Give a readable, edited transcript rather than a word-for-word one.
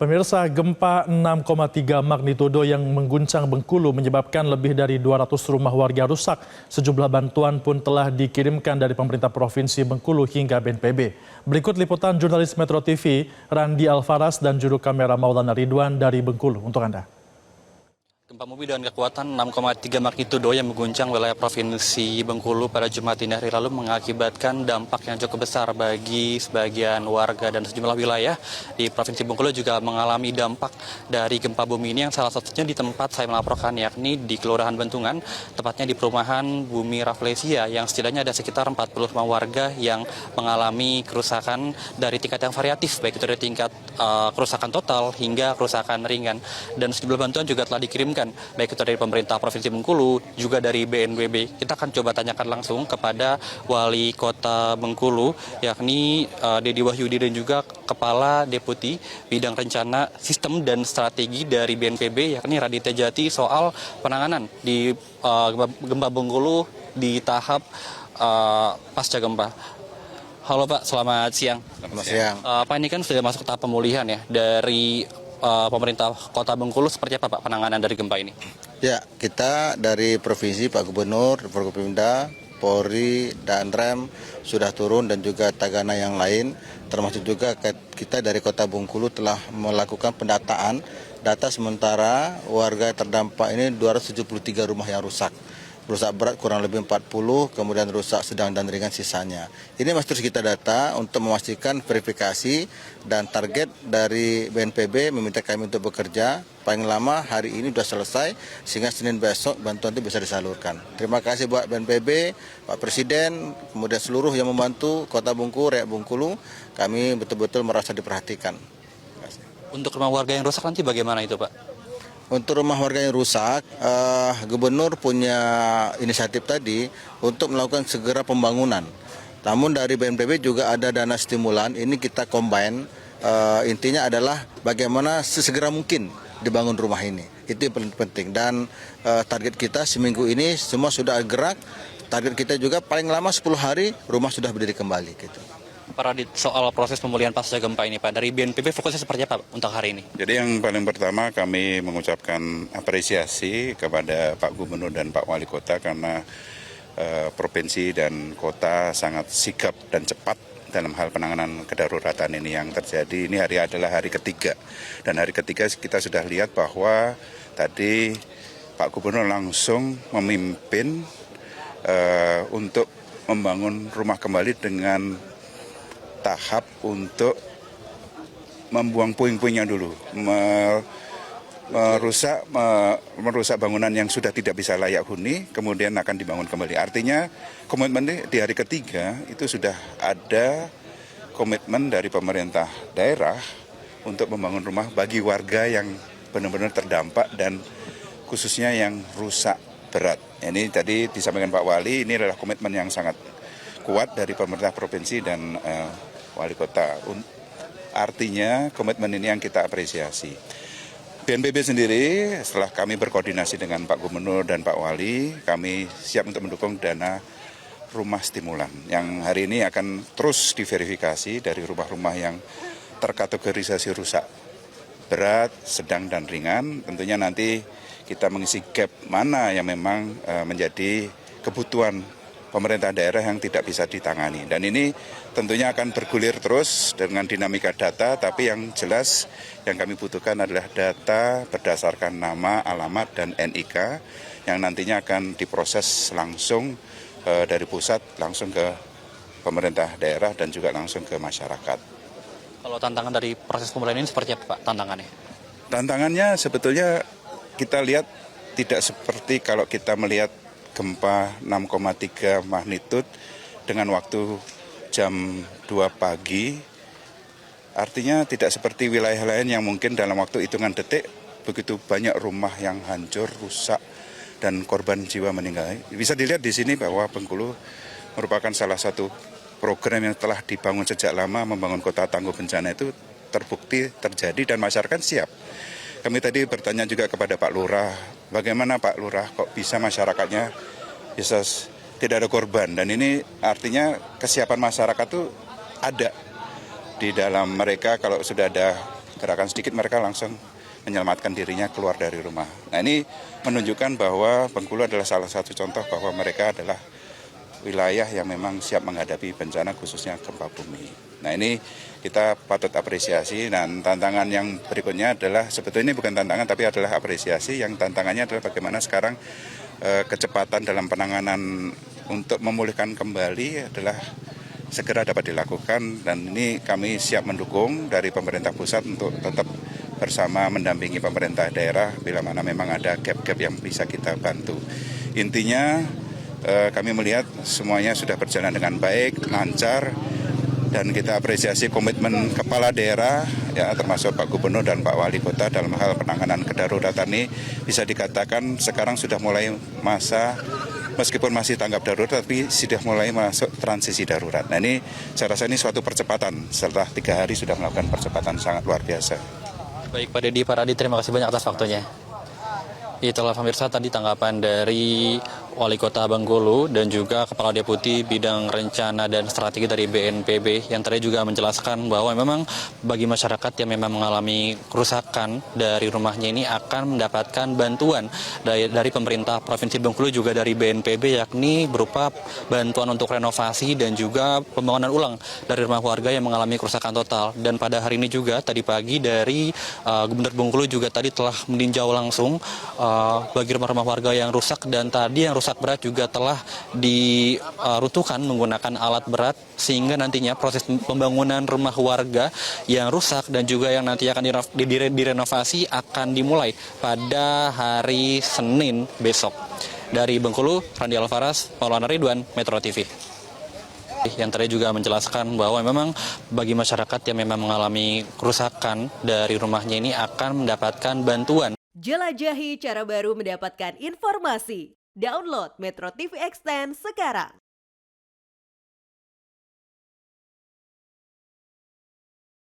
Pemirsa, gempa 6,3 magnitudo yang mengguncang Bengkulu menyebabkan lebih dari 200 rumah warga rusak. Sejumlah bantuan pun telah dikirimkan dari pemerintah Provinsi Bengkulu hingga BNPB. Berikut liputan jurnalis Metro TV, Randi Alfaras dan juru kamera Maulana Ridwan dari Bengkulu untuk Anda. Gempa bumi dengan kekuatan 6,3 magnitudo yang mengguncang wilayah Provinsi Bengkulu pada Jumat dini hari lalu mengakibatkan dampak yang cukup besar bagi sebagian warga dan sejumlah wilayah di Provinsi Bengkulu juga mengalami dampak dari gempa bumi ini yang salah satunya di tempat saya melaporkan yakni di Kelurahan Bentungan, tepatnya di perumahan Bumi Rafflesia yang setidaknya ada sekitar 45 warga yang mengalami kerusakan dari tingkat yang variatif, baik itu dari tingkat kerusakan total hingga kerusakan ringan, dan sejumlah bantuan juga telah dikirimkan baik itu dari pemerintah Provinsi Bengkulu juga dari BNPB. Kita akan coba tanyakan langsung kepada Wali Kota Bengkulu yakni Dedi Wahyudi dan juga Kepala Deputi Bidang Rencana Sistem dan Strategi dari BNPB yakni Raditya Jati soal penanganan di gempa Bengkulu di tahap pasca gempa. Halo Pak, selamat siang. Selamat siang. Pak, ini kan sudah masuk tahap pemulihan ya dari pemerintah Kota Bengkulu, seperti apa Pak penanganan dari gempa ini? Ya, kita dari Provinsi, Pak Gubernur, Forkopimda, Polri, dan Rem sudah turun dan juga Tagana yang lain, termasuk juga kita dari Kota Bengkulu telah melakukan pendataan data sementara warga terdampak ini 273 rumah yang rusak. Rusak berat kurang lebih 40, kemudian rusak sedang dan ringan sisanya. Ini masih terus kita data untuk memastikan verifikasi dan target dari BNPB meminta kami untuk bekerja. Paling lama hari ini sudah selesai sehingga Senin besok bantuan itu bisa disalurkan. Terima kasih buat BNPB, Pak Presiden, kemudian seluruh yang membantu Kota Bengkulu, rakyat Bengkulu. Kami betul-betul merasa diperhatikan. Untuk rumah warga yang rusak nanti bagaimana itu Pak? Untuk rumah warga yang rusak, Gubernur punya inisiatif tadi untuk melakukan segera pembangunan. Namun dari BNPB juga ada dana stimulan, ini kita combine, intinya adalah bagaimana sesegera mungkin dibangun rumah ini. Itu yang paling penting dan target kita seminggu ini semua sudah gerak, target kita juga paling lama 10 hari rumah sudah berdiri kembali gitu. Pak Radit, soal proses pemulihan pasca gempa ini Pak, dari BNPB fokusnya seperti apa untuk hari ini? Jadi yang paling pertama kami mengucapkan apresiasi kepada Pak Gubernur dan Pak Wali Kota karena provinsi dan kota sangat sigap dan cepat dalam hal penanganan kedaruratan ini yang terjadi. Ini adalah hari ketiga dan hari ketiga kita sudah lihat bahwa tadi Pak Gubernur langsung memimpin untuk membangun rumah kembali dengan tahap untuk membuang puing-puingnya dulu, merusak bangunan yang sudah tidak bisa layak huni, kemudian akan dibangun kembali. Artinya komitmen di hari ketiga itu sudah ada komitmen dari pemerintah daerah untuk membangun rumah bagi warga yang benar-benar terdampak dan khususnya yang rusak berat. Ini tadi disampaikan Pak Wali, ini adalah komitmen yang sangat kuat dari pemerintah provinsi dan Wali Kota. Artinya komitmen ini yang kita apresiasi. BNPB sendiri setelah kami berkoordinasi dengan Pak Gubernur dan Pak Wali, kami siap untuk mendukung dana rumah stimulan yang hari ini akan terus diverifikasi dari rumah-rumah yang terkategorisasi rusak berat, sedang dan ringan. Tentunya nanti kita mengisi gap mana yang memang menjadi kebutuhan pemerintah daerah yang tidak bisa ditangani. Dan ini tentunya akan bergulir terus dengan dinamika data, tapi yang jelas yang kami butuhkan adalah data berdasarkan nama, alamat, dan NIK yang nantinya akan diproses langsung dari pusat, langsung ke pemerintah daerah dan juga langsung ke masyarakat. Kalau tantangan dari proses pemulihan ini seperti apa Pak tantangannya? Tantangannya sebetulnya kita lihat tidak seperti kalau kita melihat gempa 6,3 magnitudo dengan waktu jam 2 pagi, artinya tidak seperti wilayah lain yang mungkin dalam waktu hitungan detik begitu banyak rumah yang hancur, rusak, dan korban jiwa meninggal. Bisa dilihat di sini bahwa Bengkulu merupakan salah satu program yang telah dibangun sejak lama, membangun kota tangguh bencana itu terbukti terjadi dan masyarakat siap. Kami tadi bertanya juga kepada Pak Lurah, bagaimana Pak Lurah kok bisa masyarakatnya bisa tidak ada korban, dan ini artinya kesiapan masyarakat itu ada di dalam mereka. Kalau sudah ada gerakan sedikit mereka langsung menyelamatkan dirinya keluar dari rumah. Nah, ini menunjukkan bahwa Bengkulu adalah salah satu contoh bahwa mereka adalah wilayah yang memang siap menghadapi bencana khususnya gempa bumi. Nah, ini kita patut apresiasi, dan tantangan yang berikutnya adalah, sebetulnya ini bukan tantangan tapi adalah apresiasi. Yang tantangannya adalah bagaimana sekarang kecepatan dalam penanganan untuk memulihkan kembali adalah segera dapat dilakukan, dan ini kami siap mendukung dari pemerintah pusat untuk tetap bersama mendampingi pemerintah daerah bila mana memang ada gap-gap yang bisa kita bantu. Intinya kami melihat semuanya sudah berjalan dengan baik, lancar, dan kita apresiasi komitmen kepala daerah, ya, termasuk Pak Gubernur dan Pak Wali Kota dalam hal penanganan kedaruratan ini. Bisa dikatakan sekarang sudah mulai masa, meskipun masih tanggap darurat, tapi sudah mulai masuk transisi darurat. Nah, ini saya rasa ini suatu percepatan, setelah 3 hari sudah melakukan percepatan sangat luar biasa. Baik Pak Dedi, Pak Radit, terima kasih banyak atas waktunya. Itulah pemirsa tadi tanggapan dari Wali Kota Bengkulu dan juga Kepala Deputi Bidang Rencana dan Strategi dari BNPB yang tadi juga menjelaskan bahwa memang bagi masyarakat yang memang mengalami kerusakan dari rumahnya ini akan mendapatkan bantuan dari pemerintah Provinsi Bengkulu juga dari BNPB, yakni berupa bantuan untuk renovasi dan juga pembangunan ulang dari rumah warga yang mengalami kerusakan total. Dan pada hari ini juga tadi pagi dari Gubernur Bengkulu juga tadi telah meninjau langsung bagi rumah-rumah warga yang rusak, dan tadi yang rusak berat juga telah diruntuhkan menggunakan alat berat, sehingga nantinya proses pembangunan rumah warga yang rusak dan juga yang nanti akan direnovasi akan dimulai pada hari Senin besok. Dari Bengkulu, Randi Alvaras, Maulana Ridwan, Metro TV. Yang tadi juga menjelaskan bahwa memang bagi masyarakat yang memang mengalami kerusakan dari rumahnya ini akan mendapatkan bantuan. Jelajahi cara baru mendapatkan informasi. Download Metro TV Extend sekarang.